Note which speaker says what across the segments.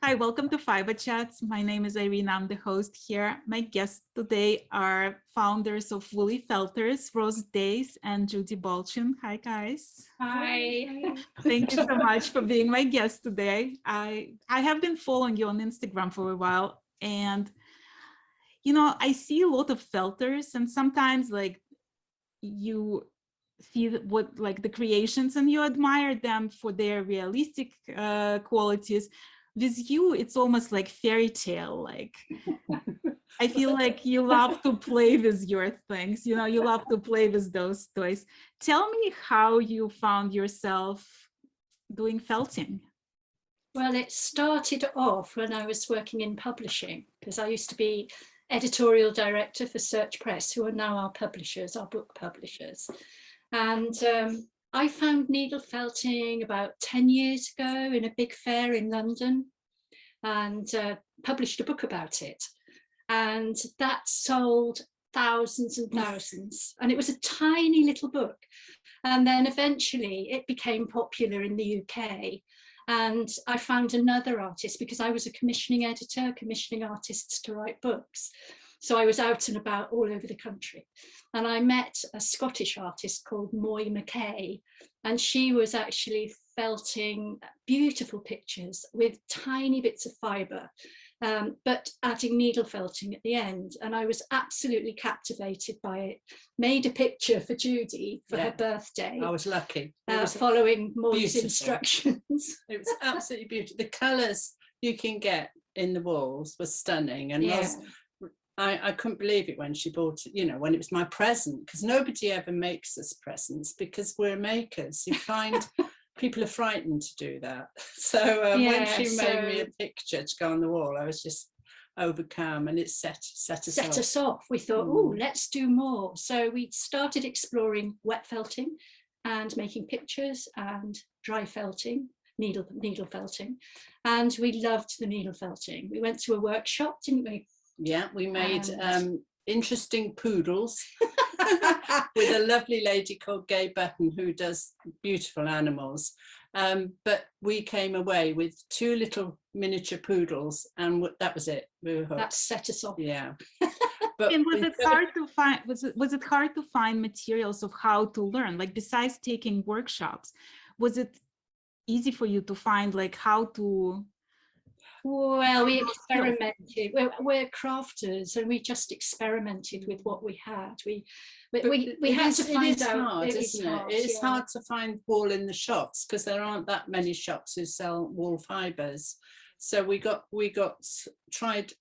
Speaker 1: Hi, welcome to Fiberchats. My name is Irina. I'm the host here. My guests today are founders of Woolly Felters, Dace and Judy Balchin. Hi, guys.
Speaker 2: Hi.
Speaker 1: Thank you so much for being my guest today. I have been following you on Instagram for a while, and I see a lot of felters, and sometimes like you see what like the creations and you admire them for their realistic qualities. With you, it's almost like fairy tale. Like I feel like you love to play with your things, you love to play with those toys. Tell me how you found yourself doing felting.
Speaker 2: Well, it started off when I was working in publishing, because I used to be editorial director for Search Press, who are now our publishers, our book publishers. And I found needle felting about 10 years ago in a big fair in London, and published a book about it. And that sold thousands and thousands. And it was a tiny little book. And then eventually it became popular in the UK. And I found another artist, because I was a commissioning editor, commissioning artists to write books. So I was out and about all over the country. And I met a Scottish artist called Moy McKay, and she was actually felting beautiful pictures with tiny bits of fibre, but adding needle felting at the end. And I was absolutely captivated by it. Made a picture for Judy for her birthday.
Speaker 3: I was lucky.
Speaker 2: Following Moy's instructions.
Speaker 3: It was absolutely beautiful. The colours you can get in the walls were stunning. And I couldn't believe it when she bought it, when it was my present, because nobody ever makes us presents because we're makers. You find people are frightened to do that. So when she made me a picture to go on the wall, I was just overcome, and it set us off.
Speaker 2: We thought, oh, let's do more. So we started exploring wet felting and making pictures and dry felting, needle felting. And we loved the needle felting. We went to a workshop, didn't we?
Speaker 3: Yeah, we made interesting poodles with a lovely lady called Gay Button who does beautiful animals. But we came away with 2 little miniature poodles, and that was it.
Speaker 2: That set us off.
Speaker 3: Yeah.
Speaker 1: But and was it hard to find? Was it hard to find materials of how to learn? Like besides taking workshops, was it easy for you to find like how to?
Speaker 2: Well, we experimented. We're crafters, and we just experimented with what we had. We had to find out.
Speaker 3: It is hard to find wool in the shops because there aren't that many shops who sell wool fibres. So we tried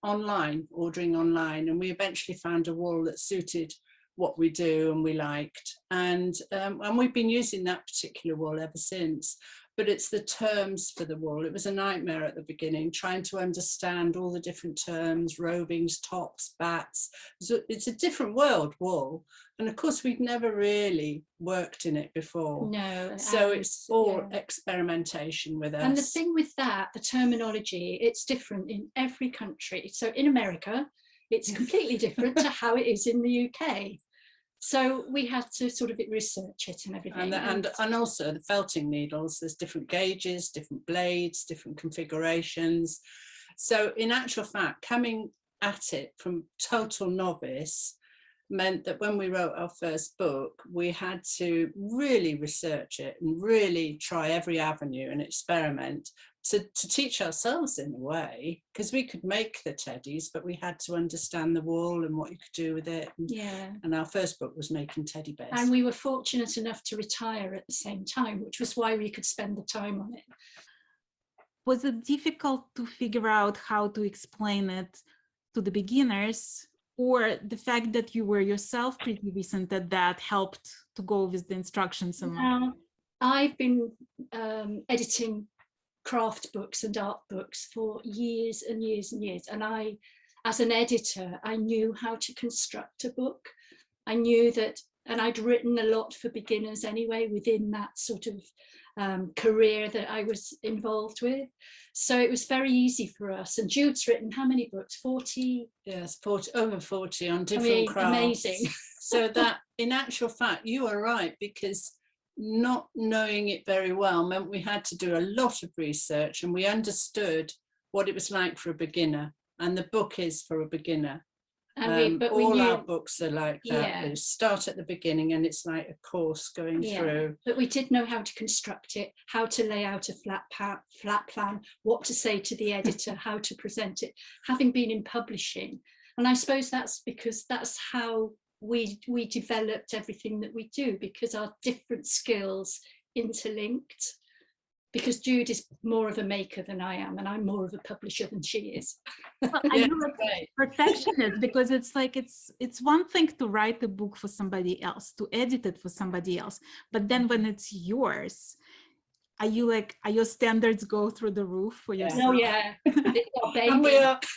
Speaker 3: ordering online, and we eventually found a wool that suited what we do and we liked, and we've been using that particular wool ever since. But it's the terms for the wool. It was a nightmare at the beginning, trying to understand all the different terms, rovings, tops, bats. So it's a different world, wool. And of course, we'd never really worked in it before.
Speaker 2: No.
Speaker 3: So it's all experimentation with us.
Speaker 2: And the thing with that, the terminology, it's different in every country. So in America, it's completely different to how it is in the UK. So we had to sort of research it and everything.
Speaker 3: And also the felting needles, there's different gauges, different blades, different configurations. So in actual fact, coming at it from total novice meant that when we wrote our first book, we had to really research it and really try every avenue and experiment to teach ourselves in a way, because we could make the teddies, but we had to understand the wool and what you could do with it. And our first book was making teddy bears.
Speaker 2: And we were fortunate enough to retire at the same time, which was why we could spend the time on it.
Speaker 1: Was it difficult to figure out how to explain it to the beginners, or the fact that you were yourself pretty recent that helped to go with the instructions?
Speaker 2: I've been editing craft books and art books for years and years and years. And I, as an editor, I knew how to construct a book. I knew that, and I'd written a lot for beginners anyway, within that sort of career that I was involved with. So it was very easy for us. And Jude's written how many books? 40?
Speaker 3: Yes, 40, over 40 on different crafts.
Speaker 2: Amazing.
Speaker 3: So that, in actual fact, you are right, because not knowing it very well meant we had to do a lot of research, and we understood what it was like for a beginner, and the book is for a beginner.
Speaker 2: And but we
Speaker 3: all
Speaker 2: knew,
Speaker 3: our books are like that.
Speaker 2: Yeah.
Speaker 3: They start at the beginning and it's like a course going through.
Speaker 2: But we did know how to construct it, how to lay out a flat plan, what to say to the editor, how to present it, having been in publishing. And I suppose that's because that's how we developed everything that we do, because our different skills interlinked. Because Jude is more of a maker than I am, and I'm more of a publisher than she is.
Speaker 1: Well, I know a perfectionist, because it's like it's one thing to write a book for somebody else, to edit it for somebody else, but then when it's yours, are your standards go through the roof for yourself?
Speaker 2: Oh yeah, it's our baby.
Speaker 3: And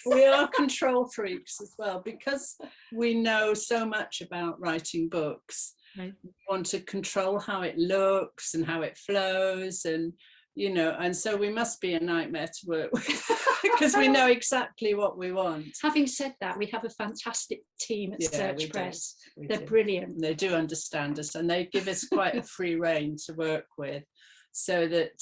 Speaker 3: we are control freaks as well, because we know so much about writing books.
Speaker 1: Right.
Speaker 3: We want to control how it looks and how it flows, and and so we must be a nightmare to work with because we know exactly what we want.
Speaker 2: Having said that, we have a fantastic team at Search Press. They're brilliant.
Speaker 3: They do understand us, and they give us quite a free rein to work with, so that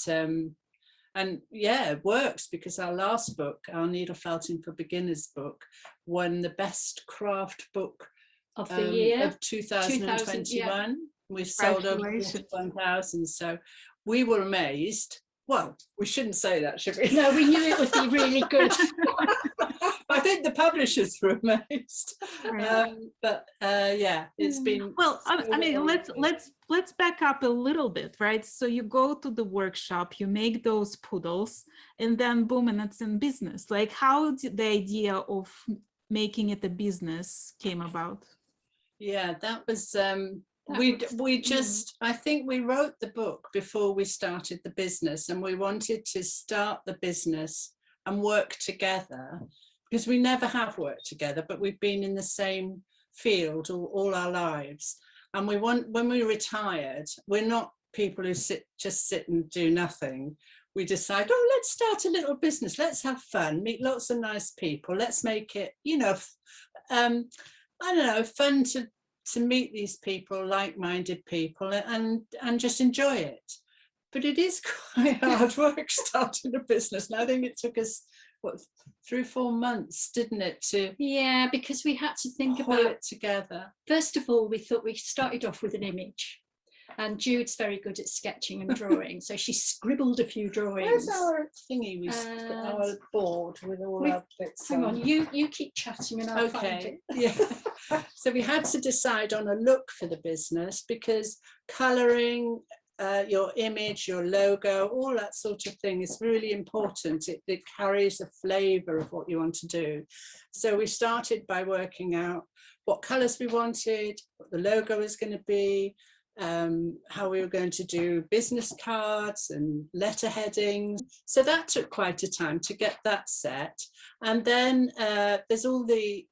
Speaker 3: and yeah, it works, because our last book, our Needle Felting for Beginners book, won the best craft book
Speaker 2: of the year
Speaker 3: of 2021. We've sold over 1,000, so we were amazed. Well, we shouldn't say that, should we?
Speaker 2: No, we knew it would be really good.
Speaker 3: I think the publishers were amazed. But yeah, it's been
Speaker 1: well. I mean, let's back up a little bit, right? So you go to the workshop, you make those poodles, and then boom, and it's in business. Like, how did the idea of making it a business came about?
Speaker 3: Yeah, that was we just, I think we wrote the book before we started the business, and we wanted to start the business and work together, because we never have worked together, but we've been in the same field all our lives. And when we retired, we're not people who just sit and do nothing. We decide, oh, let's start a little business, let's have fun, meet lots of nice people, let's make it, I don't know, fun to meet these people, like-minded people, and just enjoy it. But it is quite hard work starting a business. And I think it took us, 3 or 4 months, didn't it, to
Speaker 2: because we had to think about
Speaker 3: it together.
Speaker 2: First of all, we thought we started off with an image, and Jude's very good at sketching and drawing, so she scribbled a few drawings.
Speaker 3: Where's our thingy? Our board with all our bits.
Speaker 2: Hang on, you keep chatting and I'll find it.
Speaker 3: Yeah. So we had to decide on a look for the business, because colouring, your image, your logo, all that sort of thing is really important. It carries a flavour of what you want to do. So we started by working out what colours we wanted, what the logo was going to be, how we were going to do business cards and letter headings. So that took quite a time to get that set. And then there's all the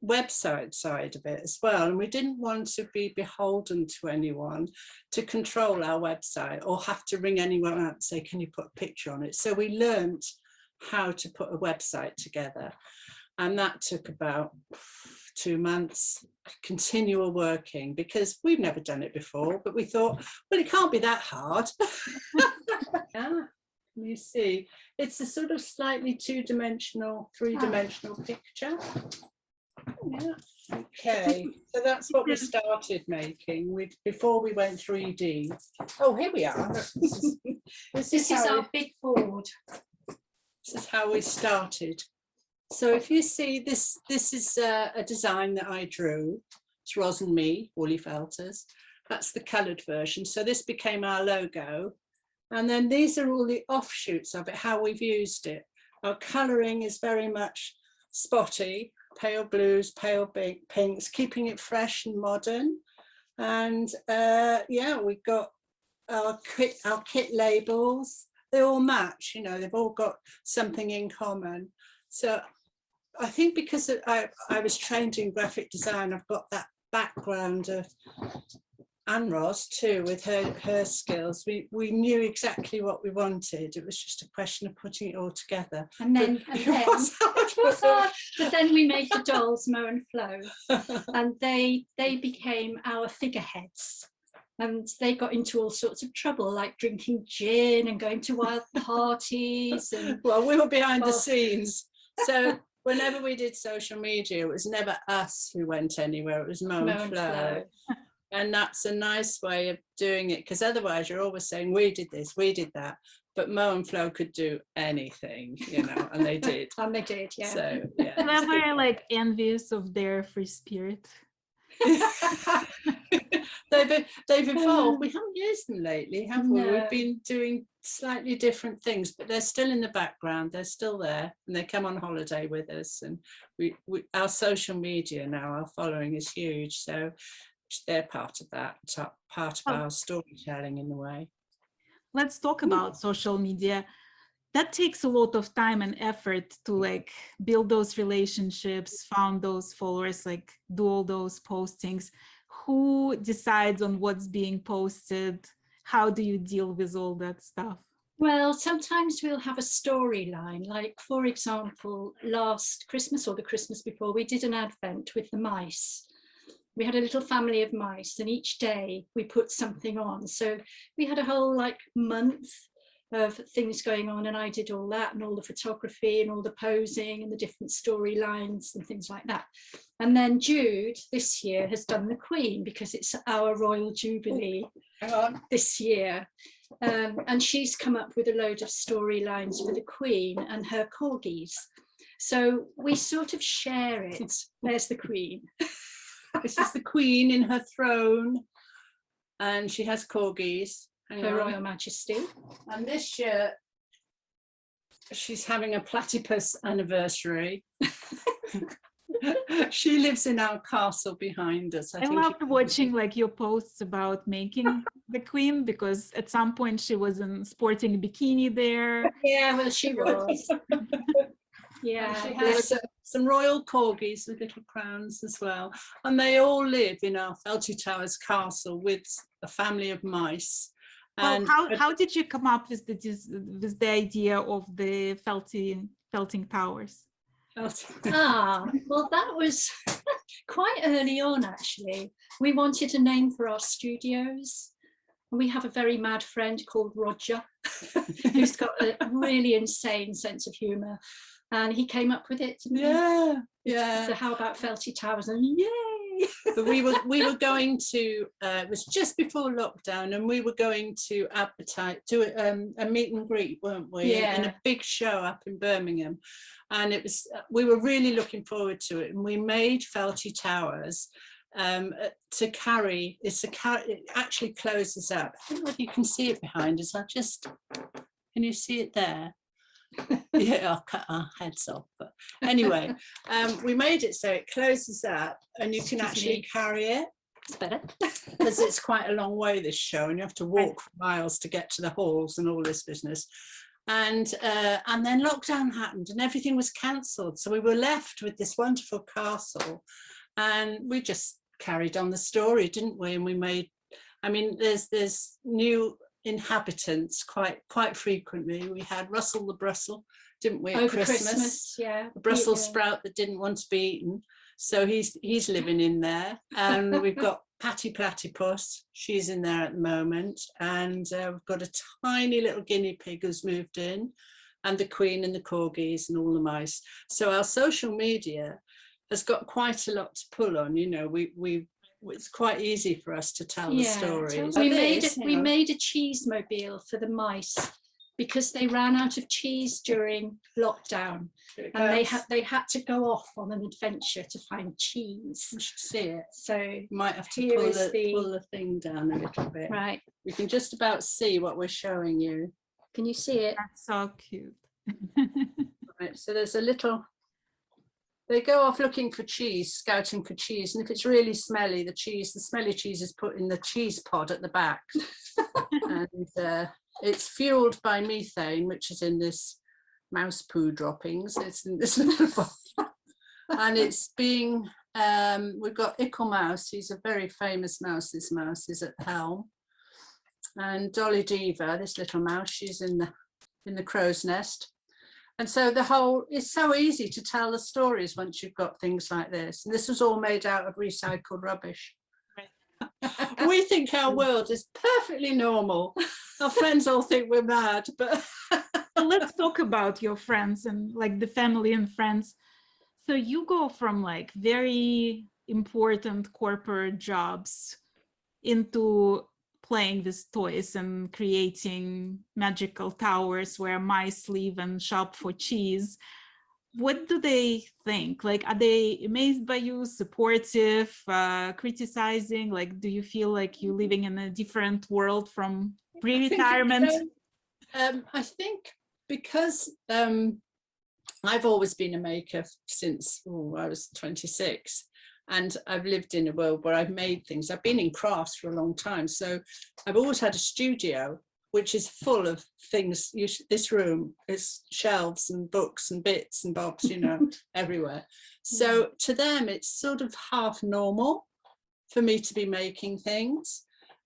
Speaker 3: website side of it as well, and we didn't want to be beholden to anyone to control our website, or have to ring anyone up and say, can you put a picture on it? So we learnt how to put a website together, and that took about 2 months continual working, because we've never done it before, but we thought, well, it can't be that hard. Yeah, you see, it's a sort of slightly 2-dimensional, 3-dimensional picture. Yeah. Okay, so that's what we started making before we went 3D. Oh, here we are. This is
Speaker 2: our big board.
Speaker 3: This is how we started. So if you see this is a design that I drew. It's Ros and me, Woolly Felters. That's the coloured version. So this became our logo. And then these are all the offshoots of it, how we've used it. Our colouring is very much spotty, pale blues, pale pinks, keeping it fresh and modern. And yeah, we've got our kit labels. They all match, they've all got something in common. So I think because I was trained in graphic design, I've got that background of Anne Ros too, with her skills. We knew exactly what we wanted. It was just a question of putting it all together.
Speaker 2: And then but then we made the dolls Mo and Flo, and they became our figureheads. And they got into all sorts of trouble, like drinking gin and going to wild parties. And
Speaker 3: Well, we were behind the
Speaker 2: Well-
Speaker 3: scenes. So whenever we did social media, it was never us who went anywhere. It was Mo and Flo. And that's a nice way of doing it, because otherwise you're always saying, we did this, we did that. But Mo and Flo could do anything, you know, and they did.
Speaker 2: And they did, yeah.
Speaker 3: So, yeah.
Speaker 1: I'm ever like envious of their free spirit.
Speaker 3: They've evolved. We haven't used them lately, have we?
Speaker 2: No.
Speaker 3: We've been doing slightly different things, but they're still in the background. They're still there, and they come on holiday with us. And we our social media now, our following is huge. So they're part of that, part of our storytelling in a way.
Speaker 1: Let's talk about social media. That takes a lot of time and effort to like build those relationships, found those followers, like do all those postings. Who decides on what's being posted? How do you deal with all that stuff?
Speaker 2: Well, sometimes we'll have a storyline, like for example, last Christmas or the Christmas before, we did an advent with the mice. We had a little family of mice, and each day we put something on. So we had a whole like month of things going on, and I did all that and all the photography and all the posing and the different storylines and things like that. And then Jude this year has done the Queen, because it's our Royal Jubilee this year. And she's come up with a load of storylines for the Queen and her corgis. So we sort of share it. There's the Queen.
Speaker 3: This is the Queen in her throne, and she has corgis.
Speaker 2: Her Royal Majesty.
Speaker 3: And this year, she's having a platypus anniversary. She lives in our castle behind us.
Speaker 1: I loved watching like your posts about making the Queen, because at some point she was in sporting a bikini there.
Speaker 2: Yeah, well, she was. Yeah,
Speaker 3: She has some royal corgis with little crowns as well. And they all live in our Felty Towers castle with a family of mice.
Speaker 1: Well,
Speaker 3: And
Speaker 1: how did you come up with the idea of the Felting Towers?
Speaker 2: well, that was quite early on, actually. We wanted a name for our studios. We have a very mad friend called Roger, who's got a really insane sense of humour. And he came up with it.
Speaker 3: yeah.
Speaker 2: So how about Felty Towers? And yay!
Speaker 3: But we were going to, it was just before lockdown, and we were going to do a meet and greet, weren't we?
Speaker 2: Yeah.
Speaker 3: In a big show up in Birmingham. And it was, we were really looking forward to it. And we made Felty Towers to carry, it actually closes up. I don't know if you can see it behind us. Can you see it there? Yeah, I'll cut our heads off, but anyway, we made it so it closes up and you can actually carry it.
Speaker 2: It's better.
Speaker 3: Because it's quite a long way, this show, and you have to walk for miles to get to the halls and all this business. And then lockdown happened and everything was cancelled, so we were left with this wonderful castle, and we just carried on the story, didn't we? And we made, I mean, there's new inhabitants quite frequently. We had Russell the Brussel, didn't we, at
Speaker 2: Over
Speaker 3: Christmas?
Speaker 2: yeah.
Speaker 3: The Brussels sprout that didn't want to be eaten, so he's living in there. And we've got Patty Platypus, she's in there at the moment, and we've got a tiny little guinea pig who's moved in, and the Queen and the corgis and all the mice. So our social media has got quite a lot to pull on, you know. It's quite easy for us to tell the stories.
Speaker 2: We made a cheese mobile for the mice because they ran out of cheese during lockdown, and they had to go off on an adventure to find cheese.
Speaker 3: You should see it.
Speaker 2: So
Speaker 3: You might have to
Speaker 2: here
Speaker 3: pull
Speaker 2: is
Speaker 3: the thing down a little bit.
Speaker 2: right.
Speaker 3: We can just about see what we're showing you.
Speaker 2: Can you see it?
Speaker 1: That's so cute.
Speaker 3: Right, so there's a little, they go off looking for cheese, scouting for cheese, and if it's really smelly, the smelly cheese is put in the cheese pod at the back. And it's fueled by methane, which is in this mouse poo droppings. It's in this little bottle. And it's being, we've got Ickle Mouse, he's a very famous mouse. This mouse is at the helm. And Dolly Diva, this little mouse, she's in the crow's nest. And so it's so easy to tell the stories once you've got things like this. And this was all made out of recycled rubbish. We think our world is perfectly normal. Our friends all think we're mad, but
Speaker 1: So let's talk about your friends and like the family and friends. So you go from like very important corporate jobs into playing with toys and creating magical towers where mice live and shop for cheese. What do they think? Like, are they amazed by you, supportive, criticizing? Like, do you feel like you're living in a different world from pre-retirement?
Speaker 3: I think because I've always been a maker since I was 26, and I've lived in a world where I've made things. I've been in crafts for a long time, so I've always had a studio which is full of things. This room is shelves and books and bits and bobs, you know, everywhere. So to them, it's sort of half normal for me to be making things,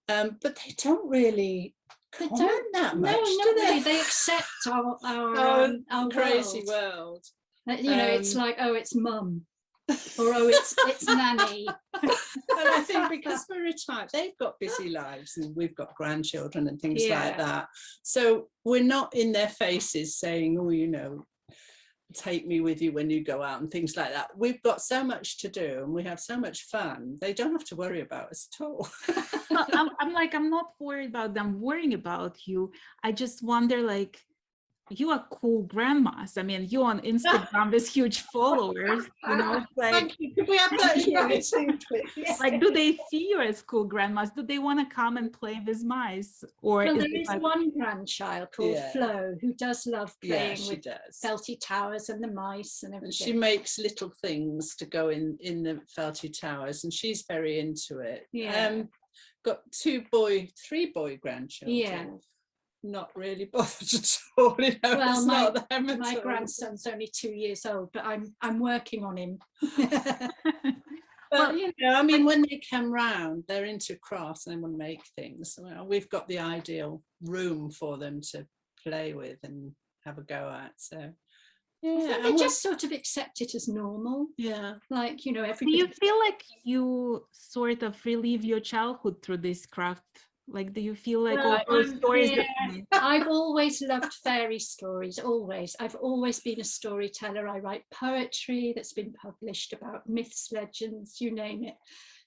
Speaker 3: but they don't really comment that much.
Speaker 2: No,
Speaker 3: do
Speaker 2: not
Speaker 3: they?
Speaker 2: really. They accept our
Speaker 3: crazy
Speaker 2: world.
Speaker 3: world.
Speaker 2: You know, it's like, oh, it's mum, or oh, it's nanny.
Speaker 3: And I think because we're retired, they've got busy lives and we've got grandchildren and things like that. So we're not in their faces saying, oh, you know, take me with you when you go out and things like that. We've got so much to do and we have so much fun. They don't have to worry about us at all.
Speaker 1: Well, I'm not worried about them worrying about you. I just wonder, like, you are cool grandmas. I mean, you on Instagram with huge followers, you know, like,
Speaker 3: Thank you. Could we have that in writing, please?
Speaker 1: like, do they see you as cool grandmas? Do they want to come and play with mice? Or
Speaker 2: Well,
Speaker 1: is
Speaker 2: there
Speaker 1: it
Speaker 2: is
Speaker 1: like,
Speaker 2: one grandchild called Flo who does love
Speaker 3: Yeah,
Speaker 2: playing
Speaker 3: she
Speaker 2: with
Speaker 3: does.
Speaker 2: Felty Towers and the mice and
Speaker 3: And
Speaker 2: everything.
Speaker 3: she makes little things to go in the Felty Towers, and she's very into it.
Speaker 2: Yeah.
Speaker 3: Got three boy grandchildren.
Speaker 2: Yeah.
Speaker 3: Not really bothered at all. You know,
Speaker 2: Well,
Speaker 3: it's not them at
Speaker 2: my
Speaker 3: all.
Speaker 2: grandson's only 2 years old, but I'm working on him.
Speaker 3: But you know, I mean, when they come round, they're into crafts and they want to make things. Well, we've got the ideal room for them to play with and have a go at. So yeah,
Speaker 2: They just sort of accept it as normal.
Speaker 3: yeah.
Speaker 2: Like, you know,
Speaker 1: do
Speaker 2: everybody.
Speaker 1: you feel like you sort of relive your childhood through this craft? Like, do you feel like all those stories that you made?
Speaker 2: I've always loved fairy stories, always. I've always been a storyteller. I write poetry that's been published about myths, legends, you name it.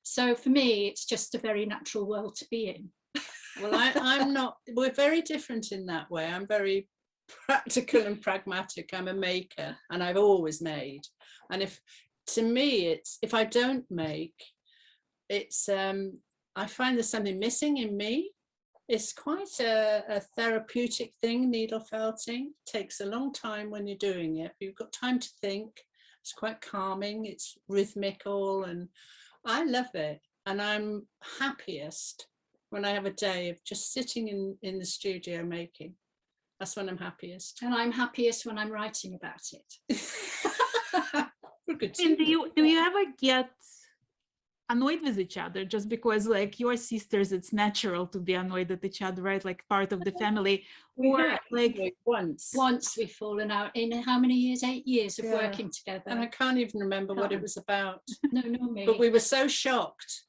Speaker 2: So for me, it's just a very natural world to be in.
Speaker 3: Well, I'm not, we're very different in that way. I'm very practical and pragmatic. I'm a maker and I've always made. And to me, it's, if I don't make, it's, I find there's something missing in me. It's quite a therapeutic thing, needle felting. It takes a long time when you're doing it. You've got time to think. It's quite calming. It's rhythmical and I love it. And I'm happiest when I have a day of just sitting in the studio making. That's when I'm happiest.
Speaker 2: And I'm happiest when I'm writing about it.
Speaker 1: And do you ever get annoyed with each other just because, like, your sisters, it's natural to be annoyed at each other, right? Like part of the family. Or like
Speaker 2: once we've fallen out in how many years? 8 years of working together.
Speaker 3: And I can't even remember what it was about.
Speaker 2: No, not me.
Speaker 3: But we were so shocked.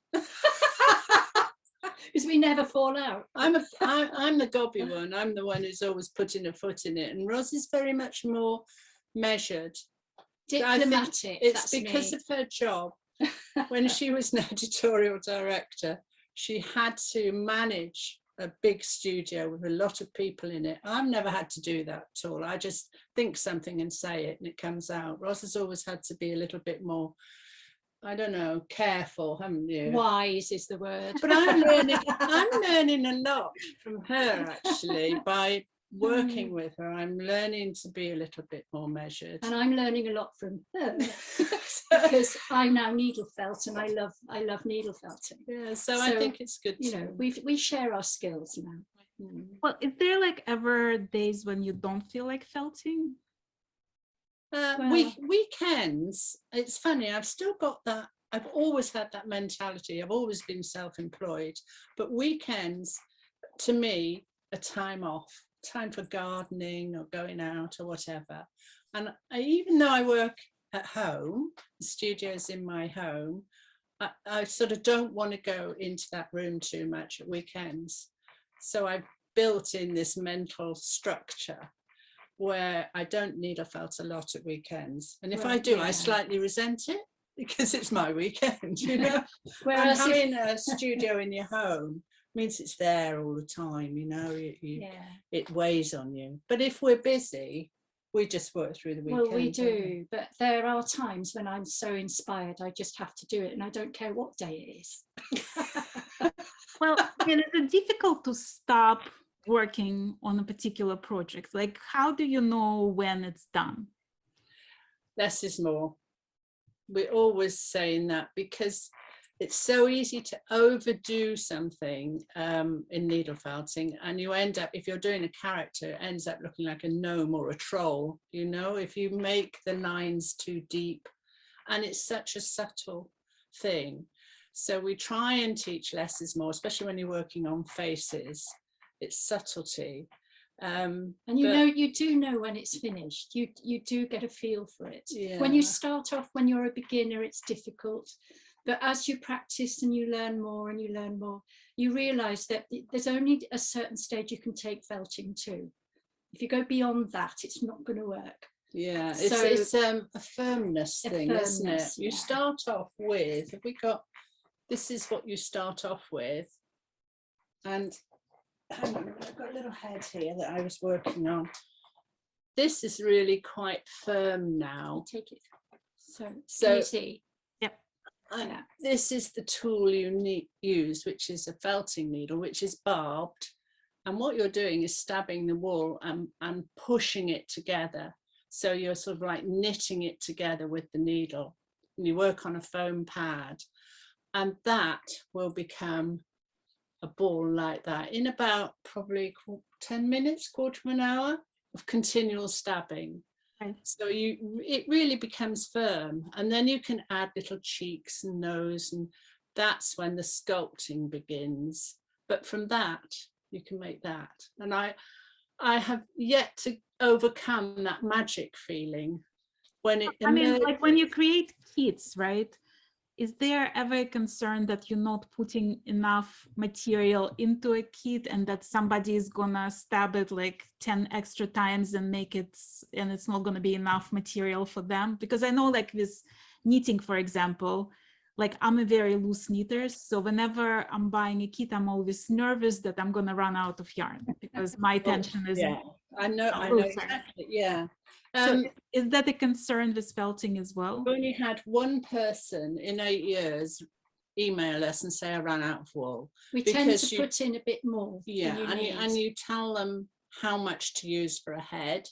Speaker 2: Because we never fall out.
Speaker 3: I'm the gobby one. I'm the one who's always putting a foot in it. And Ros is very much more measured.
Speaker 2: Diplomatic.
Speaker 3: It's because of her job. When she was an editorial director, she had to manage a big studio with a lot of people in it. I've never had to do that at all. I just think something and say it and it comes out. Ros has always had to be a little bit more, I don't know, careful, haven't you?
Speaker 2: Wise is the word.
Speaker 3: But I'm learning a lot from her actually by working with her. I'm learning to be a little bit more measured.
Speaker 2: And I'm learning a lot from her because I now needle felt and I love needle felting.
Speaker 3: Yeah, so I think it's good.
Speaker 2: You know, we share our skills now.
Speaker 1: Well, is there like ever days when you don't feel like felting?
Speaker 3: Weekends, it's funny, I've still got that. I've always had that mentality. I've always been self-employed, but weekends to me are time off, time for gardening or going out or whatever. And even though I work at home, the studio's in my home, I sort of don't want to go into that room too much at weekends. So I've built in this mental structure where I don't need a felt a lot at weekends. And if I do, I slightly resent it because it's my weekend, you know.
Speaker 2: Whereas
Speaker 3: and having a studio in your home means it's there all the time, you know, it weighs on you. But if we're busy, we just work through the weekend.
Speaker 2: Well, we do, but there are times when I'm so inspired, I just have to do it, and I don't care what day it is.
Speaker 1: Well, is it difficult to stop working on a particular project? Like, how do you know when it's done?
Speaker 3: Less is more. We're always saying that because it's so easy to overdo something in needle felting, and you end up, if you're doing a character, it ends up looking like a gnome or a troll, you know, if you make the lines too deep, and it's such a subtle thing. So we try and teach less is more, especially when you're working on faces. It's subtlety.
Speaker 2: And you do know when it's finished. You do get a feel for it.
Speaker 3: Yeah.
Speaker 2: When you start off, when you're a beginner, it's difficult. But as you practice and you learn more and you learn more, you realize that there's only a certain stage you can take felting to. If you go beyond that, it's not going to work.
Speaker 3: Yeah,
Speaker 2: So
Speaker 3: it's a firmness thing, isn't it?
Speaker 2: firmness,
Speaker 3: You
Speaker 2: yeah.
Speaker 3: start off with, have we got, this is what you start off with. And hang on, I've got a little head here that I was working on. This is really quite firm now.
Speaker 2: Take it. So
Speaker 3: So
Speaker 2: you see.
Speaker 3: And
Speaker 2: Yeah.
Speaker 3: this is the tool you use, which is a felting needle, which is barbed. And what you're doing is stabbing the wool and pushing it together. So you're sort of like knitting it together with the needle. And you work on a foam pad. And that will become a ball like that in about probably 10 minutes, quarter of an hour of continual stabbing.
Speaker 1: Right.
Speaker 3: So it really becomes firm, and then you can add little cheeks and nose, and that's when the sculpting begins. But from that you can make that, and I have yet to overcome that magic feeling when it
Speaker 1: I mean,
Speaker 3: emerges.
Speaker 1: like when you create kits, right? Is there ever a concern that you're not putting enough material into a kit and that somebody is gonna stab it like 10 extra times and make it, and it's not gonna be enough material for them? Because I know, like with knitting, for example, like I'm a very loose knitter, so whenever I'm buying a kit, I'm always nervous that I'm gonna run out of yarn because my tension is
Speaker 3: Yeah, I know exactly. Yeah.
Speaker 1: So is that a concern with felting as well?
Speaker 3: We only had one person in 8 years email us and say I ran out of wool.
Speaker 2: We tend to put in a bit more.
Speaker 3: Yeah,
Speaker 2: than you
Speaker 3: and you tell them how much to use for a head.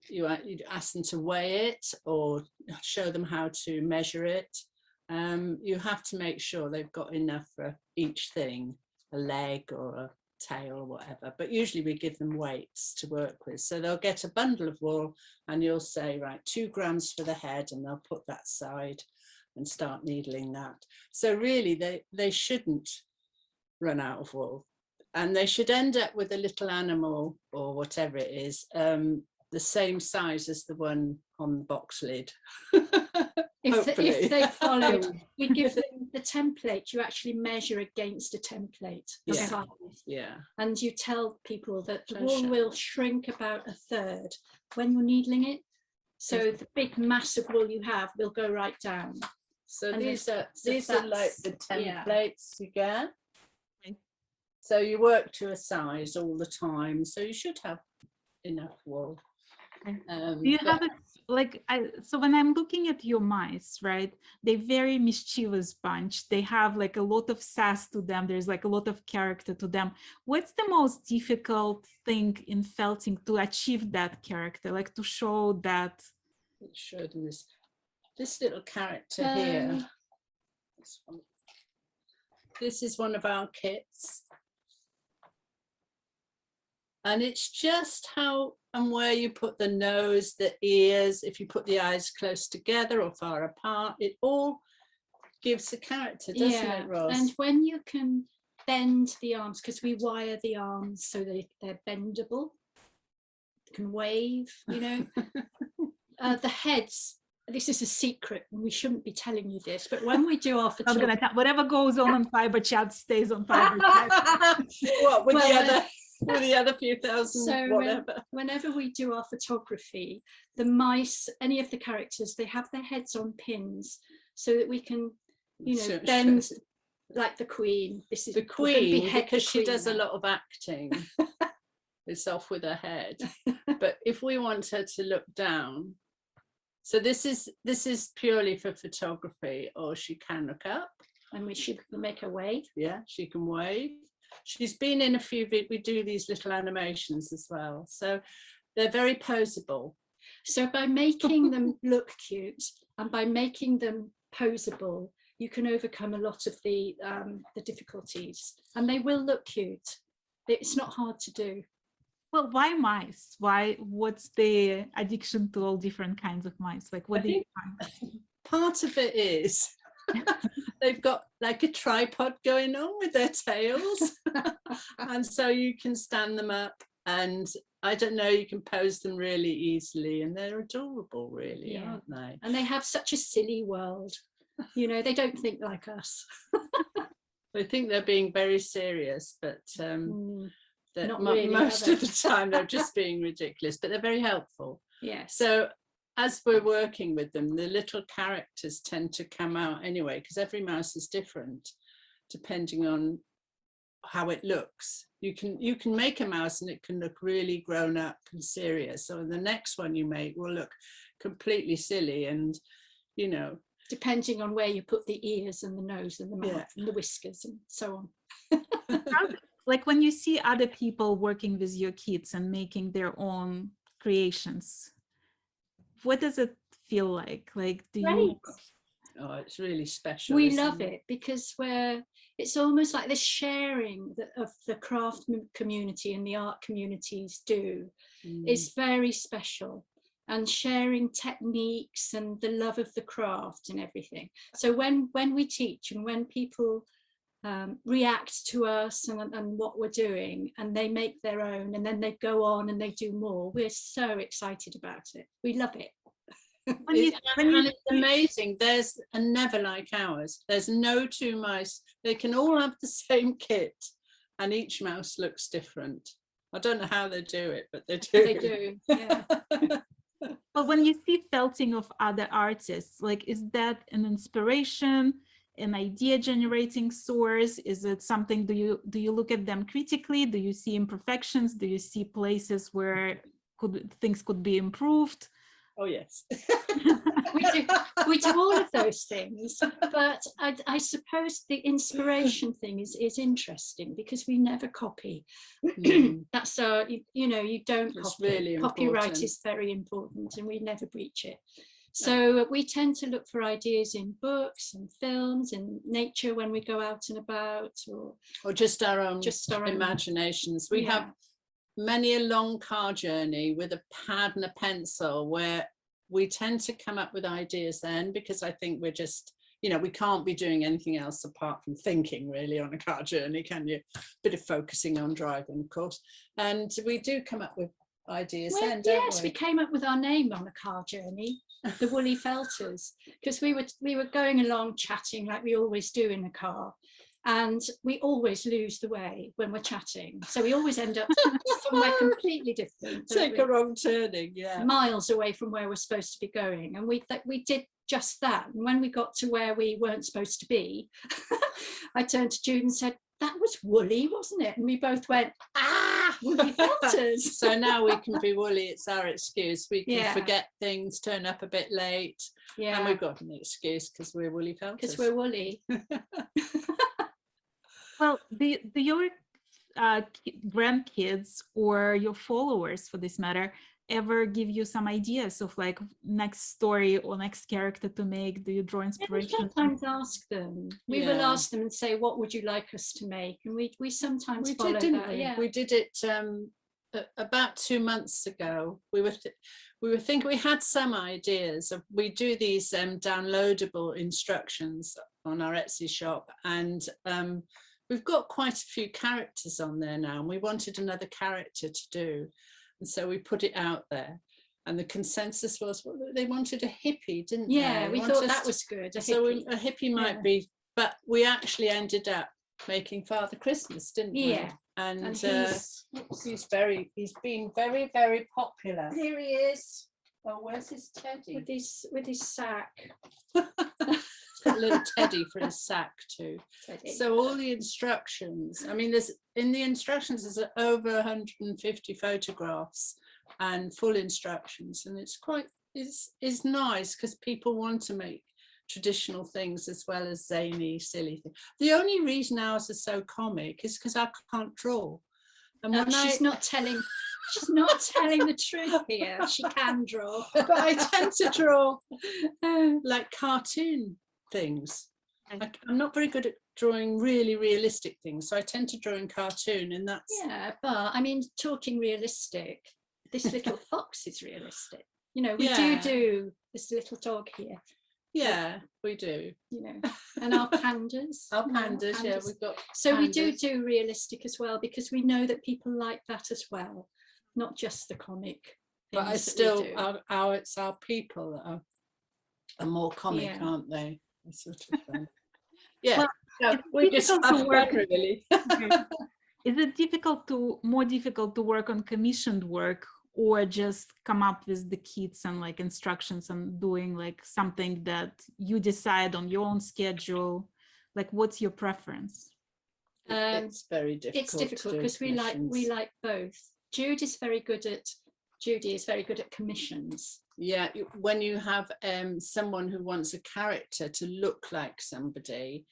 Speaker 3: You ask them to weigh it or show them how to measure it. You have to make sure they've got enough for each thing, a leg or a tail or whatever, but usually we give them weights to work with. So they'll get a bundle of wool and you'll say, right, 2 grams for the head, and they'll put that aside and start needling that. So really they shouldn't run out of wool, and they should end up with a little animal or whatever it is, the same size as the one on the box lid.
Speaker 2: If they follow, we give them the template. You actually measure against a template, the
Speaker 3: Yeah.
Speaker 2: size.
Speaker 3: Yeah.
Speaker 2: And you tell people that the
Speaker 3: Pleasure.
Speaker 2: wool will shrink about 1/3 when you're needling it. So the big mass of wool you have will go right down.
Speaker 3: So
Speaker 2: And
Speaker 3: these are like the
Speaker 2: yeah.
Speaker 3: templates you get.
Speaker 1: Okay.
Speaker 3: So you work to a size all the time, so you should have enough wool.
Speaker 1: Okay. Do you have so when I'm looking at your mice, right, they're very mischievous bunch. They have like a lot of sass to them. There's like a lot of character to them. What's the most difficult thing in felting to achieve that character, like to show that?
Speaker 3: Let's show them this little character here. This is one of our kits. And it's just how and where you put the nose, the ears, if you put the eyes close together or far apart, it all gives a character, doesn't it, Ross?
Speaker 2: And when you can bend the arms, because we wire the arms so they're bendable, can wave, you know. The heads this is a secret, and we shouldn't be telling you this, but when we do our
Speaker 1: I'm
Speaker 2: photography,
Speaker 1: gonna tell whatever goes on Fiberchats stays on Fiberchats.
Speaker 3: What with
Speaker 2: Well,
Speaker 3: the other few thousand,
Speaker 2: so
Speaker 3: whatever.
Speaker 2: whenever we do our photography, the mice, any of the characters, they have their heads on pins so that we can, you know,
Speaker 3: Sure,
Speaker 2: bend
Speaker 3: sure.
Speaker 2: like the Queen. This is
Speaker 3: The
Speaker 2: we're gonna
Speaker 3: Queen,
Speaker 2: behead the
Speaker 3: because she
Speaker 2: Queen
Speaker 3: does a
Speaker 2: now.
Speaker 3: lot of acting. It's off with her head. But if we want her to look down, so this is purely for photography, or she can look up.
Speaker 2: And we should make a wave.
Speaker 3: Yeah, she can wave. She's been in a few, we do these little animations as well. So they're very poseable.
Speaker 2: So by making them look cute and by making them poseable, you can overcome a lot of the difficulties, and they will look cute. It's not hard to do.
Speaker 1: Well, why mice? Why? What's the addiction to all different kinds of mice? Like, what do you find?
Speaker 3: Part of it is they've got like a tripod going on with their tails. And so you can stand them up, and I don't know, you can pose them really easily, and they're adorable, really,
Speaker 2: Yeah.
Speaker 3: aren't they?
Speaker 2: And they have such a silly world. You know, they don't think like us.
Speaker 3: I think they're being very serious, but that
Speaker 2: Not really,
Speaker 3: most
Speaker 2: are
Speaker 3: of the time they're just being ridiculous, but they're very helpful.
Speaker 2: Yes.
Speaker 3: So as we're working with them, the little characters tend to come out anyway, because every mouse is different depending on how it looks. You can make a mouse and it can look really grown up and serious. So the next one you make will look completely silly, and you know,
Speaker 2: depending on where you put the ears and the nose and the mouth and the whiskers and so on.
Speaker 1: Like when you see other people working with your kids and making their own creations, what does it feel like? Like, do you?
Speaker 3: Oh, it's really special.
Speaker 2: We love it because it's almost like the sharing of the craft community and the art communities do is very special, and sharing techniques and the love of the craft and everything. So when we teach and when people react to us and what we're doing, and they make their own, and then they go on and they do more, we're so excited about it. We love it.
Speaker 1: When you,
Speaker 3: and it's amazing. There's a never like ours. There's no two mice. They can all have the same kit, and each mouse looks different. I don't know how they do it, but they do.
Speaker 2: They do, yeah.
Speaker 1: but when you see felting of other artists, like, is that an inspiration, an idea generating source? Is it something, do you look at them critically? Do you see imperfections? Do you see places where things could be improved?
Speaker 3: Oh yes.
Speaker 2: we do all of those things, but I suppose the inspiration thing is interesting because we never copy. That's you know, you don't copy.
Speaker 3: Really
Speaker 2: Copyright
Speaker 3: important.
Speaker 2: is very important, and we never breach it. So we tend to look for ideas in books and films and nature when we go out and about,
Speaker 3: or just our own
Speaker 2: imaginations.
Speaker 3: We have many a long car journey with a pad and a pencil where we tend to come up with ideas then, because I think we're just, you know, we can't be doing anything else apart from thinking really on a car journey, can you? Bit of focusing on driving, of course. And we do come up with ideas then, don't
Speaker 2: yes, we came up with our name on a car journey, the Woolly Felters, because we were going along chatting like we always do in the car. And we always lose the way when we're chatting. So we always end up somewhere completely different.
Speaker 3: Take a wrong turning,
Speaker 2: miles away from where we're supposed to be going. And we did just that. And when we got to where we weren't supposed to be, I turned to Judy and said, that was woolly, wasn't it? And we both went, Woolly Felters.
Speaker 3: So now we can be woolly. It's our excuse. We can forget things, turn up a bit late. Yeah. And we've got an excuse because we're Woolly Felters.
Speaker 2: Because we're woolly.
Speaker 1: Well, do your grandkids or your followers, for this matter, ever give you some ideas of like next story or next character to make? Do you draw inspiration?
Speaker 2: We sometimes ask them. We will ask them and say, what would you like us to make? And we sometimes follow that. Yeah.
Speaker 3: We did it about 2 months ago. We were thinking, we had some ideas of, we do these downloadable instructions on our Etsy shop, and we've got quite a few characters on there now, and we wanted another character to do. And so we put it out there. And the consensus was, well, they wanted a hippie, didn't
Speaker 2: Yeah,
Speaker 3: they?
Speaker 2: we thought that was good.
Speaker 3: So a hippie might be, but we actually ended up making Father Christmas, didn't we?
Speaker 2: Yeah.
Speaker 3: And
Speaker 2: he's
Speaker 3: he's been very, very popular. Here he is. Oh, where's his teddy?
Speaker 2: with his sack.
Speaker 3: Got a little teddy for his sack too.
Speaker 2: Teddy.
Speaker 3: So all the instructions, I mean, in the instructions there's over 150 photographs and full instructions, and it's nice because people want to make traditional things as well as zany, silly things. The only reason ours are so comic is because I can't draw. And when
Speaker 2: she's not telling the truth here. She can draw,
Speaker 3: but I tend to draw like cartoon things. I'm not very good at drawing really realistic things, so I tend to draw in cartoon, and that's
Speaker 2: but I mean, talking realistic, this little fox is realistic. You know, we do this little dog here.
Speaker 3: Yeah, we do.
Speaker 2: You know, and our pandas.
Speaker 3: Yeah, we've got.
Speaker 2: So
Speaker 3: pandas.
Speaker 2: we do realistic as well, because we know that people like that as well, not just the comic.
Speaker 3: But I still, it's our people that are more comic, aren't they? Sort of thing. Yeah,
Speaker 1: well,
Speaker 3: we just have fun, really.
Speaker 1: Is it more difficult to work on commissioned work, or just come up with the kits and like instructions and doing like something that you decide on your own schedule? Like, what's your preference?
Speaker 3: It's very difficult.
Speaker 2: It's difficult because we like both. Judy is very good at commissions.
Speaker 3: Yeah, when you have someone who wants a character to look like somebody,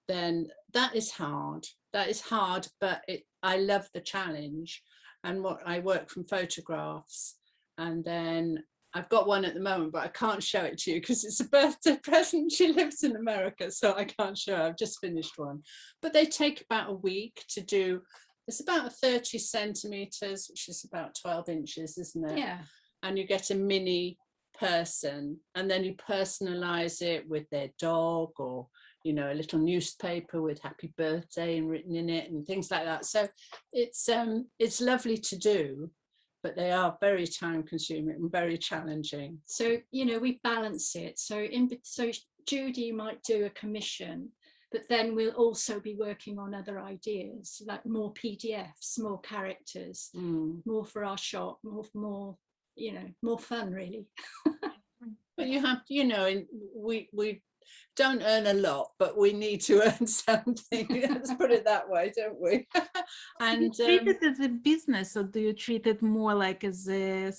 Speaker 3: then that is hard. But I love the challenge. And I work from photographs, and then I've got one at the moment, but I can't show it to you because it's a birthday present. She lives in America, so I can't show her. I've just finished one. But they take about a week to do. It's about 30 centimeters, which is about 12 inches, isn't it?
Speaker 2: Yeah.
Speaker 3: And you get a mini person, and then you personalize it with their dog, or you know, a little newspaper with happy birthday and written in it and things like that. So it's lovely to do, but they are very time consuming and very challenging.
Speaker 2: So, you know, we balance it. So Judy might do a commission, but then we'll also be working on other ideas, like more PDFs, more characters, more for our shop, more, you know, more fun really.
Speaker 3: But you have, you know, we don't earn a lot, but we need to earn something. Let's put it that way, don't we? And
Speaker 1: do you treat it as a business, or do you treat it more like as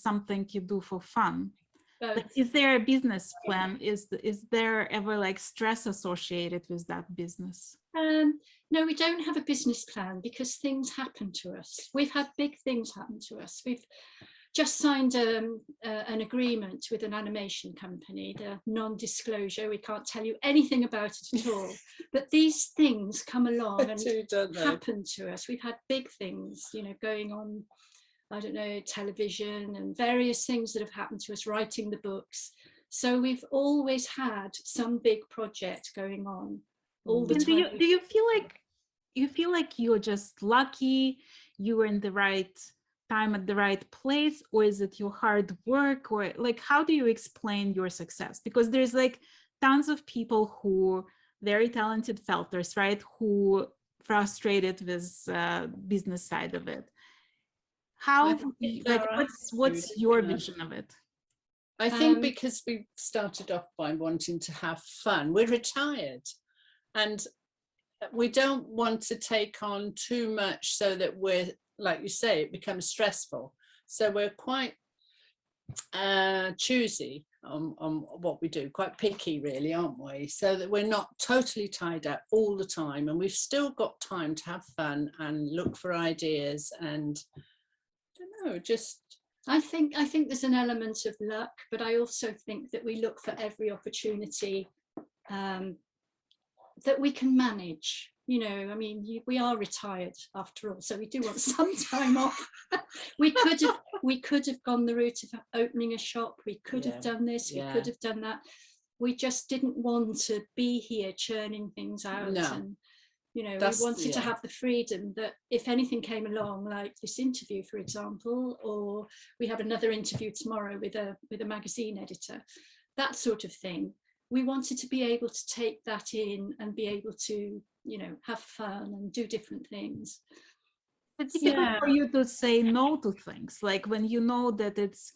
Speaker 1: something you do for fun? Like, is there a business plan? Is there ever like stress associated with that business?
Speaker 2: No, we don't have a business plan because things happen to us. We've had big things happen to us. We've just signed an agreement with an animation company, the non-disclosure. We can't tell you anything about it at all. But these things come along and happen to us. We've had big things, you know, going on, I don't know, television and various things that have happened to us, writing the books. So we've always had some big project going on all the time.
Speaker 1: Do you feel like you're just lucky, you were in the right time at the right place, or is it your hard work, or like how do you explain your success? Because there's like tons of people who very talented felters, right, who frustrated with business side of it. How like what's your vision of it?
Speaker 3: I think because we started off by wanting to have fun. We're retired and we don't want to take on too much so that we're, like you say, it becomes stressful. So we're quite choosy on what we do, quite picky really, aren't we? So that we're not totally tied up all the time, and we've still got time to have fun and look for ideas and I don't know, just
Speaker 2: I think there's an element of luck, but I also think that we look for every opportunity that we can manage. You know, I mean, we are retired after all, so we do want some time off. we could have gone the route of opening a shop. We could have done this. We could have done that. We just didn't want to be here churning things out.
Speaker 3: No.
Speaker 2: And You know,
Speaker 3: That's-
Speaker 2: we wanted to
Speaker 3: yeah.
Speaker 2: have the freedom that if anything came along, like this interview, for example, or we have another interview tomorrow with a magazine editor, that sort of thing, we wanted to be able to take that in and be able to, you know, have fun and do different things.
Speaker 1: It's difficult
Speaker 3: Yeah.
Speaker 1: for you to say no to things, like when you know that it's,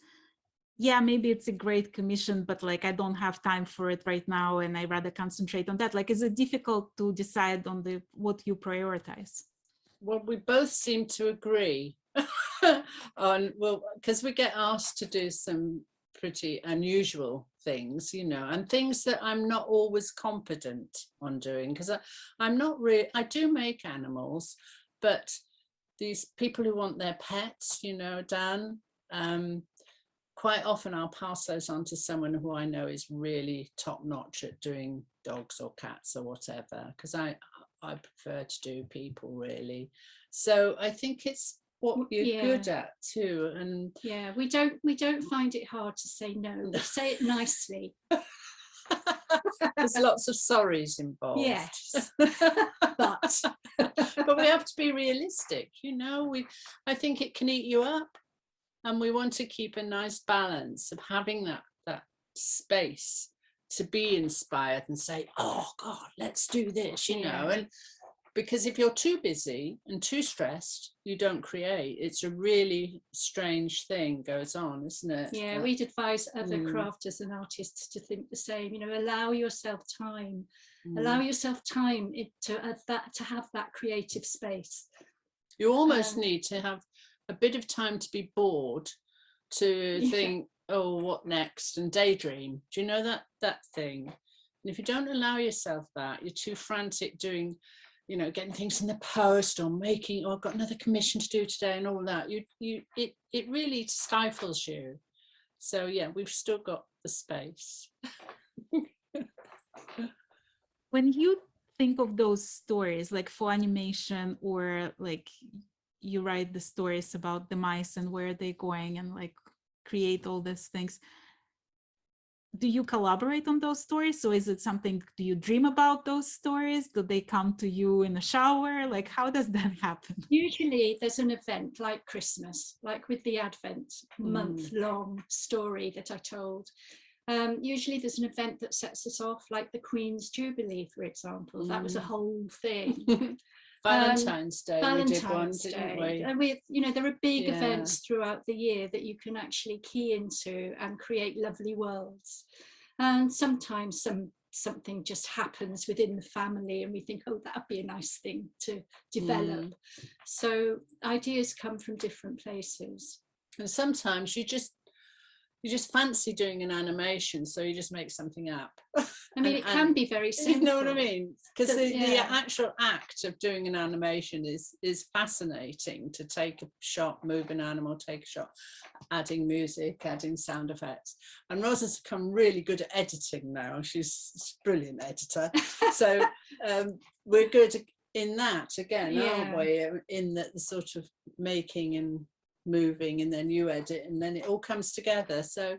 Speaker 1: yeah, maybe it's a great commission, but like I don't have time for it right now and I rather concentrate on that. Like, is it difficult to decide on what you prioritize?
Speaker 3: Well, we both seem to agree on, well, because we get asked to do some pretty unusual things, you know, and things that I'm not always competent on doing, because I'm not really, I do make animals, but these people who want their pets, you know, Dan, quite often I'll pass those on to someone who I know is really top notch at doing dogs or cats or whatever, because I prefer to do people, really. So I think it's what you're good at too. And
Speaker 2: yeah, we don't find it hard to say no. We say it nicely.
Speaker 3: there's lots of sorries involved.
Speaker 2: Yes. But
Speaker 3: we have to be realistic, you know. I think it can eat you up, and we want to keep a nice balance of having that space to be inspired and say, oh God, let's do this, you know. And because if you're too busy and too stressed, you don't create. It's a really strange thing goes on, isn't it?
Speaker 2: yeah, we'd advise other crafters and artists to think the same, you know, allow yourself time. Allow yourself time to have that creative space.
Speaker 3: You almost need to have a bit of time to be bored, to think, oh, what next, and daydream. Do you know that thing? And if you don't allow yourself that, you're too frantic doing, you know, getting things in the post or making, or I've got another commission to do today and all that. It really stifles you. So yeah, we've still got the space.
Speaker 1: When you think of those stories, like for animation, or like you write the stories about the mice and where they're going and like create all these things, do you collaborate on those stories? So is it something, do you dream about those stories? Do they come to you in the shower? Like, how does that happen?
Speaker 2: Usually there's an event like Christmas, like with the Advent month-long story that I told. Usually there's an event that sets us off, like the Queen's Jubilee, for example. That was a whole thing.
Speaker 3: Valentine's Day, we did one, didn't we?
Speaker 2: And you know, there are big events throughout the year that you can actually key into and create lovely worlds. And sometimes something just happens within the family and we think, oh, that'd be a nice thing to develop. So ideas come from different places.
Speaker 3: And sometimes you just fancy doing an animation, so you just make something up.
Speaker 2: I mean, it can be very simple.
Speaker 3: You know what I mean? Because the actual act of doing an animation is fascinating. To take a shot, move an animal, take a shot, adding music, adding sound effects. And Rosa's become really good at editing now. She's a brilliant editor. So we're good in that again, aren't we? In the sort of making and moving, and then you edit, and then it all comes together. So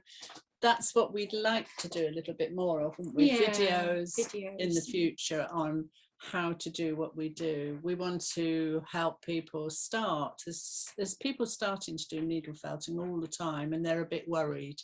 Speaker 3: that's what we'd like to do a little bit more of, wouldn't we? Videos in the future on how to do what we do. We want to help people start. There's people starting to do needle felting all the time and they're a bit worried.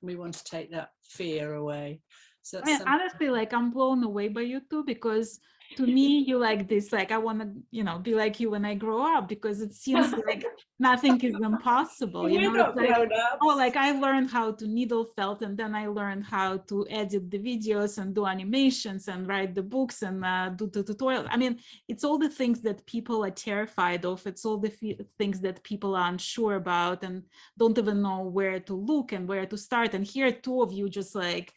Speaker 3: We want to take that fear away. So that's
Speaker 1: honestly, like, I'm blown away by you two, because to me, you like this, like, I want to, you know, be like you when I grow up, because it seems like nothing is impossible. You know, it's like, oh, like I learned how to needle felt, and then I learned how to edit the videos and do animations and write the books and do the tutorials. I mean, it's all the things that people are terrified of. It's all the things that people are unsure about and don't even know where to look and where to start. And here, two of you just like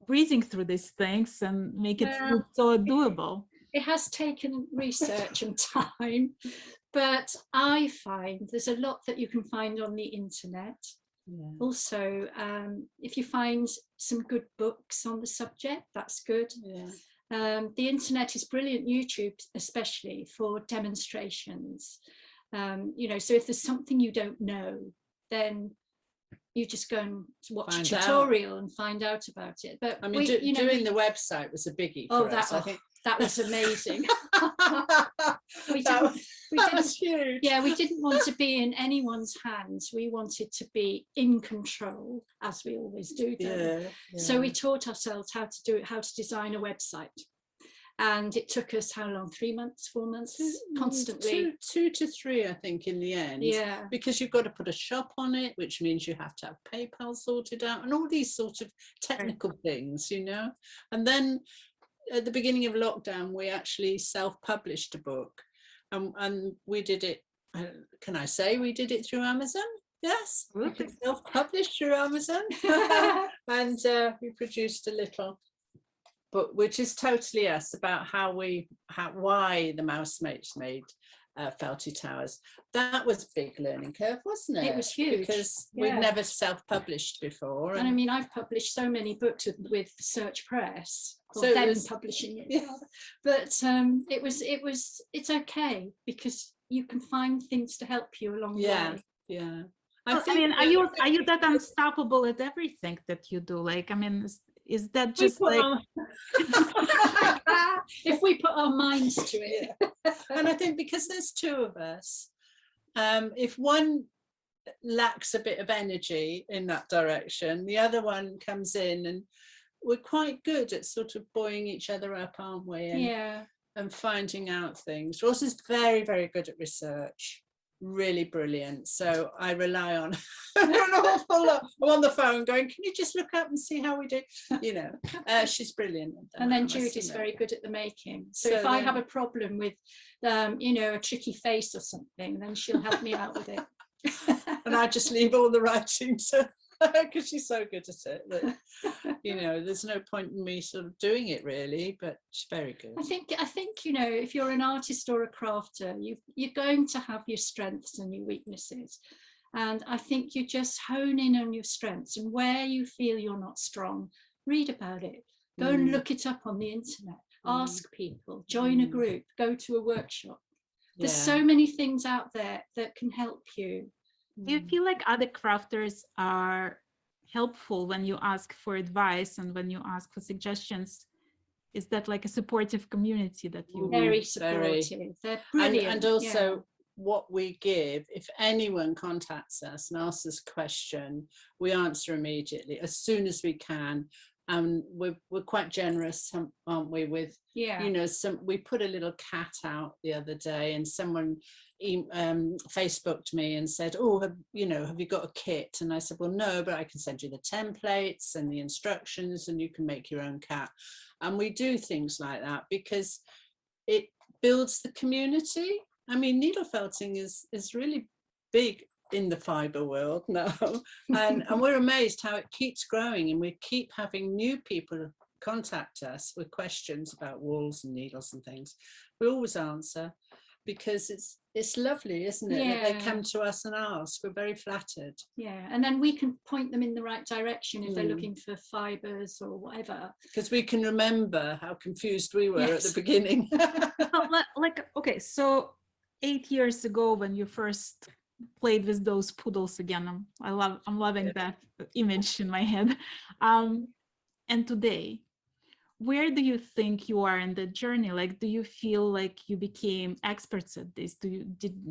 Speaker 1: breezing through these things and make it so doable.
Speaker 2: It has taken research and time, but I find there's a lot that you can find on the internet. Also, if you find some good books on the subject, that's good. The internet is brilliant, YouTube especially, for demonstrations. You know, so if there's something you don't know, then you just go and watch a tutorial and find out about it. But
Speaker 3: I mean, doing the website was a biggie for us. I think
Speaker 2: That was amazing. we
Speaker 3: That
Speaker 2: didn't,
Speaker 3: was huge.
Speaker 2: yeah, we didn't want to be in anyone's hands. We wanted to be in control, as we always do. So we taught ourselves how to do it, how to design a website. And it took us how long? 3 months, 4 months, constantly.
Speaker 3: Two to three, I think, in the end.
Speaker 2: Yeah.
Speaker 3: Because you've got to put a shop on it, which means you have to have PayPal sorted out and all these sort of technical things, you know. And then at the beginning of lockdown, we actually self-published a book, and we did it. Can I say we did it through Amazon? Yes, we could self-publish through Amazon, and we produced a little book, which is totally us, about why the Mousemates made Felty Towers. That was a big learning curve, wasn't it?
Speaker 2: It was huge,
Speaker 3: because
Speaker 2: yeah.
Speaker 3: we'd never self-published before.
Speaker 2: And I mean, I've published so many books with Search Press,
Speaker 3: So
Speaker 2: or
Speaker 3: it
Speaker 2: them
Speaker 3: was-
Speaker 2: publishing it.
Speaker 3: Yeah.
Speaker 2: But it's okay, because you can find things to help you along the
Speaker 3: Yeah,
Speaker 2: way.
Speaker 3: yeah.
Speaker 1: I mean, are you that unstoppable at everything that you do? Like, I mean, is that just like?
Speaker 2: If we put our minds to it.
Speaker 3: And I think because there's two of us, if one lacks a bit of energy in that direction, the other one comes in, and we're quite good at sort of buoying each other up, aren't we? And,
Speaker 2: Yeah.
Speaker 3: and finding out things. Ross is very, very good at research, really brilliant. So I rely on an awful lot. I'm on the phone going, can you just look up and see how we do? You know, she's brilliant.
Speaker 2: And then Judy's very good at the making. So if I have a problem with, you know, a tricky face or something, then she'll help me out with it.
Speaker 3: And I just leave all the writing to her, because she's so good at it that, you know, there's no point in me sort of doing it really, but she's very good.
Speaker 2: I think, you know, if you're an artist or a crafter, you're going to have your strengths and your weaknesses. And I think you just hone in on your strengths, and where you feel you're not strong, read about it. Go and look it up on the internet, ask people, join a group, go to a workshop. There's so many things out there that can help you.
Speaker 1: Do you feel like other crafters are helpful when you ask for advice and when you ask for suggestions? Is that like a supportive community that you?
Speaker 2: Very supportive. They're brilliant.
Speaker 3: And also what we give, if anyone contacts us and asks us a question, we answer immediately as soon as we can. We're quite generous, aren't we, with, you know, we put a little cat out the other day, and someone Facebooked me and said, oh, have you got a kit? And I said, well, no, but I can send you the templates and the instructions, and you can make your own cat. And we do things like that because it builds the community. I mean, needle felting is really big in the fibre world now, and we're amazed how it keeps growing, and we keep having new people contact us with questions about wools and needles and things. We always answer, because it's lovely, isn't it, that they come to us and ask. We're very flattered.
Speaker 2: Yeah, and then we can point them in the right direction if they're looking for fibres or whatever. Because
Speaker 3: we can remember how confused we were at the beginning.
Speaker 1: Like, okay, so 8 years ago when you first played with those poodles again, I'm loving that image in my head. And today, where do you think you are in the journey? Like, do you feel like you became experts at this? Do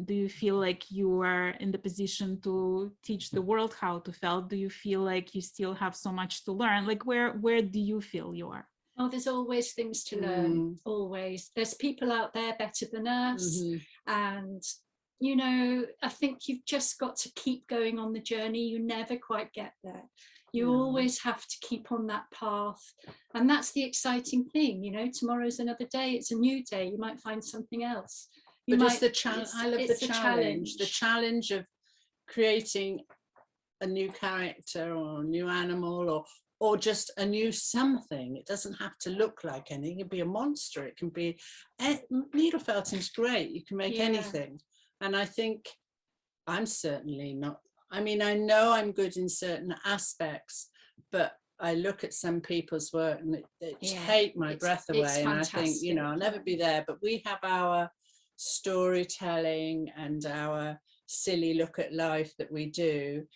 Speaker 1: you feel like you are in the position to teach the world how to felt? Do you feel like you still have so much to learn? Like, where do you feel you are?
Speaker 2: Oh, there's always things to learn, always. There's people out there better than us. And, you know, I think you've just got to keep going on the journey. You never quite get there. You always have to keep on that path. And that's the exciting thing, you know, tomorrow's another day. It's a new day. You might find something else.
Speaker 3: It's the challenge. I love the challenge. The challenge of creating a new character or a new animal or just a new something. It doesn't have to look like anything. It can be a monster. It can be, needle felting's great. You can make anything. And I think I'm certainly not, I mean, I know I'm good in certain aspects, but I look at some people's work and it take my breath away. And I think, you know, I'll never be there, but we have our storytelling and our silly look at life that we do,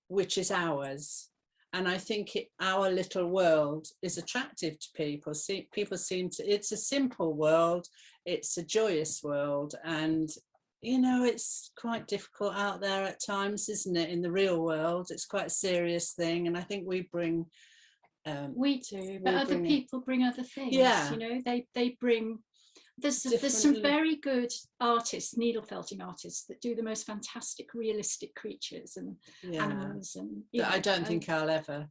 Speaker 3: which is ours. And I think our little world is attractive to people. People seem to, it's a simple world, it's a joyous world, and you know, it's quite difficult out there at times, isn't it? In the real world, it's quite a serious thing, and I think we bring.
Speaker 2: We do, but other people bring other things.
Speaker 3: Yeah.
Speaker 2: You know, they bring. There's some very good artists, needle felting artists, that do the most fantastic realistic creatures and animals, and
Speaker 3: that I don't think I'll ever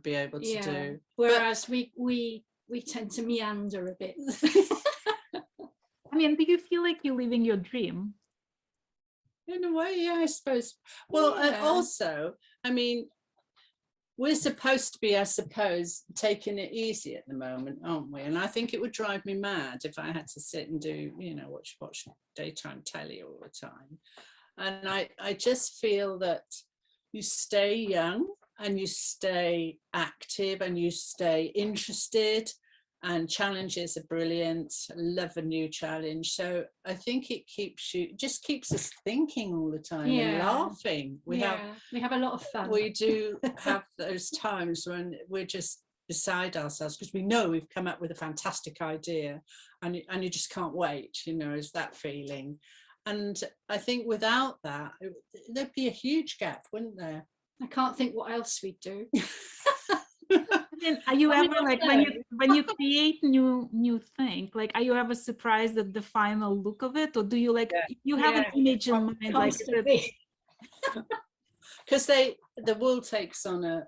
Speaker 3: be able to do.
Speaker 2: Whereas we tend to meander a bit.
Speaker 1: I mean, do you feel like you're living your dream?
Speaker 3: In a way, yeah, I suppose. Well, and also, I mean, we're supposed to be, I suppose, taking it easy at the moment, aren't we? And I think it would drive me mad if I had to sit and do, you know, watch daytime telly all the time. And I just feel that you stay young and you stay active and you stay interested, and challenges are brilliant. I love a new challenge. So I think it just keeps us thinking all the time and laughing. We have a lot of fun. We do have those times when we're just beside ourselves because we know we've come up with a fantastic idea, and you just can't wait, you know, is that feeling. And I think without that, there'd be a huge gap, wouldn't there?
Speaker 2: I can't think what else we'd do.
Speaker 1: And are you ever like when you create new thing, like are you ever surprised at the final look of it, or do you like you have an image in mind like
Speaker 3: because the wool takes on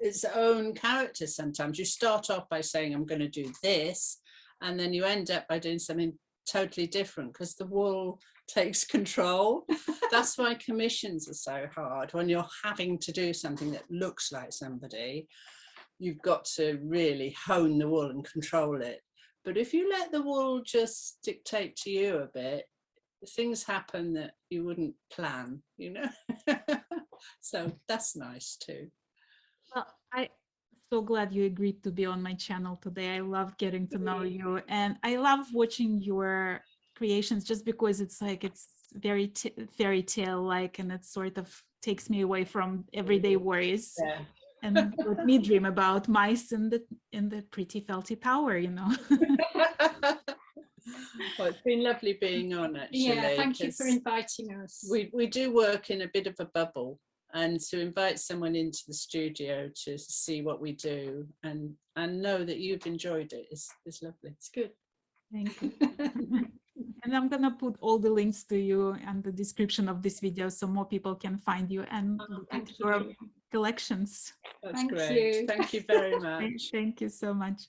Speaker 3: its own character sometimes. You start off by saying I'm going to do this, and then you end up by doing something totally different because the wool takes control. That's why commissions are so hard. When you're having to do something that looks like somebody, you've got to really hone the wool and control it. But if you let the wool just dictate to you a bit, things happen that you wouldn't plan, you know. So that's nice too.
Speaker 1: Well, I'm so glad you agreed to be on my channel today. I love getting to know you, and I love watching your creations just because it's like it's very fairy tale like, and it sort of takes me away from everyday worries.
Speaker 3: Yeah.
Speaker 1: And let me dream about mice in the pretty Felty Tower, you know.
Speaker 3: Well, it's been lovely being on, actually.
Speaker 2: Yeah, thank you for inviting us.
Speaker 3: We do work in a bit of a bubble, and to invite someone into the studio to see what we do and know that you've enjoyed it is lovely. It's good.
Speaker 1: Thank you. And I'm gonna put all the links to you and the description of this video so more people can find you and look at your collections.
Speaker 3: That's great. Thank you very much.
Speaker 1: Thank you so much.